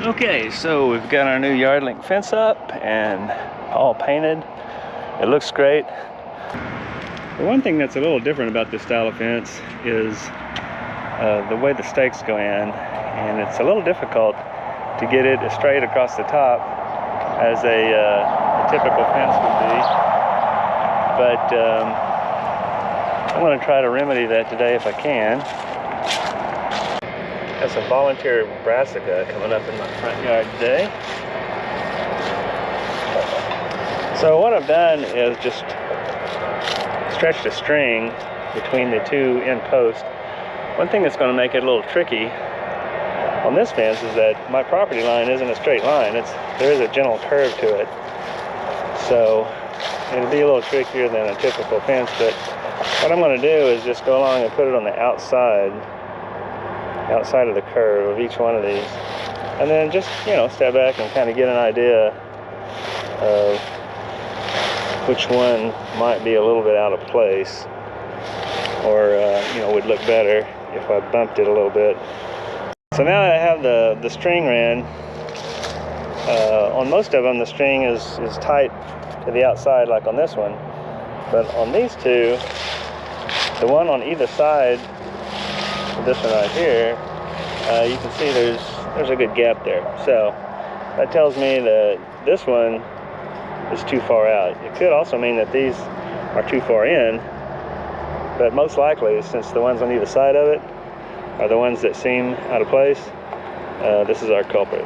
Okay, so we've got our new Yardlink fence up and all painted. It looks great. The one thing that's a little different about this style of fence is the way the stakes go in, and it's a little difficult to get it straight across the top as a typical fence would be. But I'm going to try to remedy that today if I can. Got some volunteer brassica coming up in my front yard today. So what I've done is just stretched a string between the two end posts. One thing that's going to make it a little tricky on this fence is that my property line isn't a straight line. There is a gentle curve to it. So it'll be a little trickier than a typical fence, but what I'm going to do is just go along and put it on the outside of the curve of each one of these, and then just, step back and kind of get an idea of which one might be a little bit out of place, or would look better if I bumped it a little bit. So now that I have the string ran, on most of them the string is tight to the outside like on this one, but on these two, the one on either side, this one right here, you can see there's a good gap there. So that tells me that this one is too far out. It could also mean that these are too far in, but most likely, since the ones on either side of it are the ones that seem out of place, this is our culprit.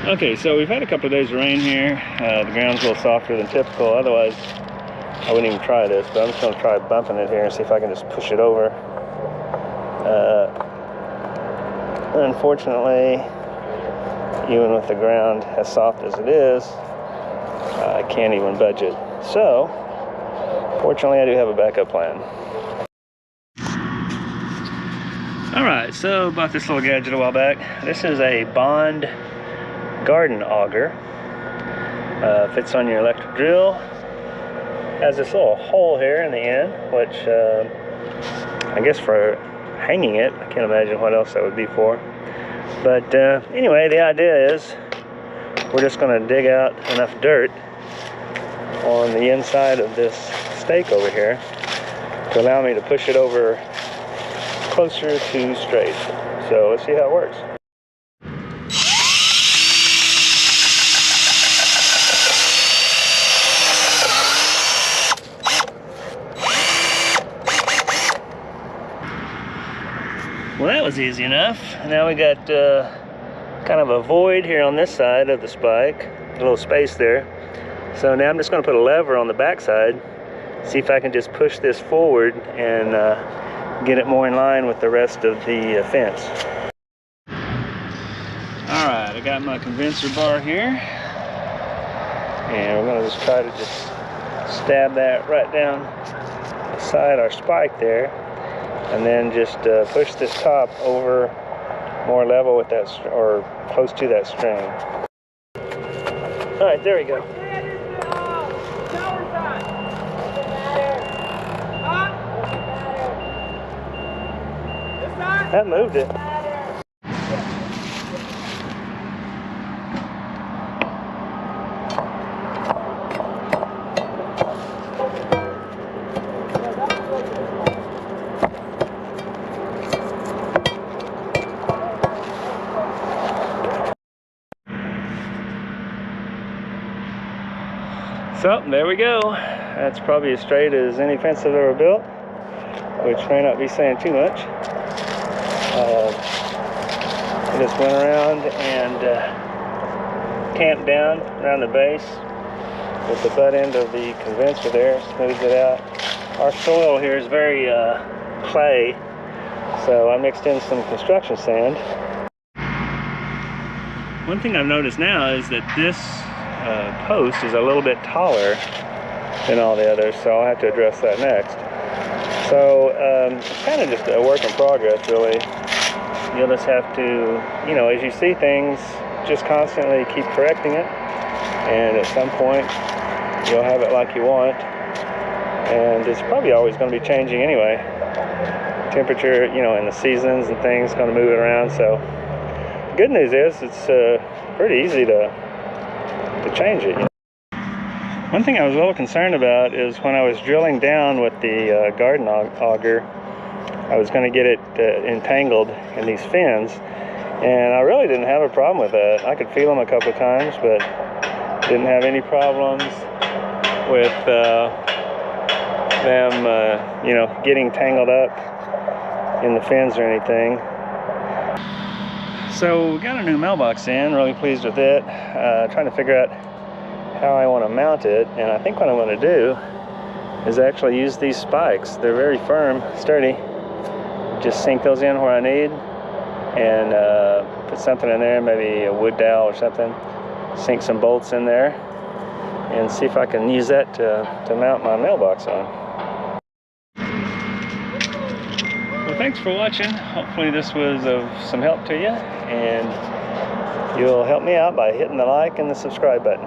Okay, so we've had a couple of days of rain here. The ground's a little softer than typical. Otherwise, I wouldn't even try this, but I'm just going to try bumping it here and see if I can just push it over. Unfortunately, even with the ground as soft as it is, I can't even budge it. So, fortunately, I do have a backup plan. Alright, so bought this little gadget a while back. This is a Bond Garden Auger. Fits on your electric drill. Has this little hole here in the end, which I guess for hanging it. I can't imagine what else that would be for. But anyway, the idea is we're just going to dig out enough dirt on the inside of this stake over here to allow me to push it over closer to straight. So let's see how it works. Well, that was easy enough. Now we got kind of a void here on this side of the spike, a little space there. So now I'm just going to put a lever on the back side, see if I can just push this forward and get it more in line with the rest of the fence. Alright, I got my condenser bar here, and we're going to just try to just stab that right down beside our spike there, and then just push this top over more level with that, or close to that string. All right, there we go. That moved it. So there we go. That's probably as straight as any fence I've ever built, which may not be saying too much. I just went around and camped down around the base with the butt end of the condenser there, smoothed it out. Our soil here is very clay, so I mixed in some construction sand. One thing I've noticed now is that this post is a little bit taller than all the others, so I'll have to address that next. So it's kind of just a work in progress, really. You'll just have to, as you see things, just constantly keep correcting it, and at some point you'll have it like you want, and it's probably always going to be changing anyway. temperature, you know, and the seasons and things, going to move it around. So the good news is it's pretty easy to change it. You know? One thing I was a little concerned about is when I was drilling down with the garden auger, I was going to get it entangled in these fins, and I really didn't have a problem with that. I could feel them a couple of times, but didn't have any problems with them, you know, getting tangled up in the fins or anything. So we got a new mailbox in, really pleased with it. Trying to figure out how I want to mount it, and I think what I'm going to do is actually use these spikes. They're very firm, sturdy. Just sink those in where I need, and put something in there, maybe a wood dowel or something. Sink some bolts in there, and see if I can use that to mount my mailbox on. Well, thanks for watching. Hopefully this was of some help to you, and you'll help me out by hitting the like and the subscribe button.